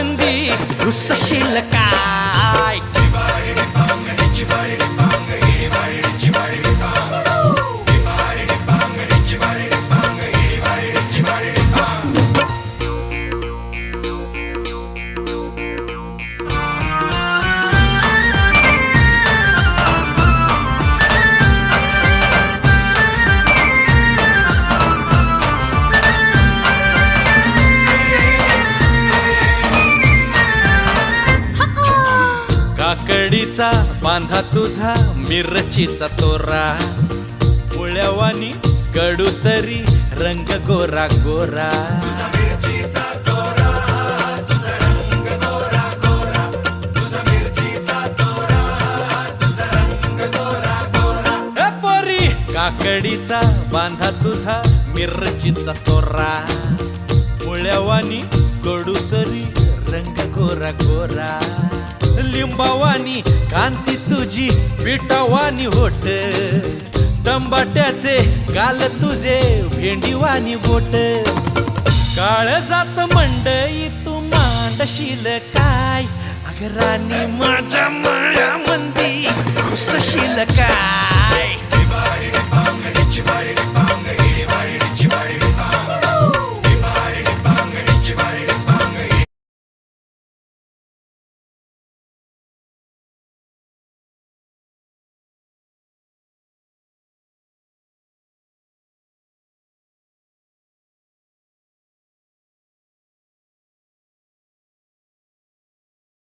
मंदी घुसशील काय? काकडीचा बांधा तुझा मिरचीचा तोरा, मुळ्यावानी कडू तरी रंग गोरा गोरा. पोरी काकडीचा बांधा तुझा मिरचीचा तोरा, मुळ्यावानी कडू तरी रंग गोरा गोरा. लिंबावानी कांती तुझी पिठावानी होट, टंबाट्याचे गाल तुझे भेंडीवानी बोट. काळजात मंडई तू मांडशील काय? अगं राणी माझ्या माळ्यामंदी घुसशील काय?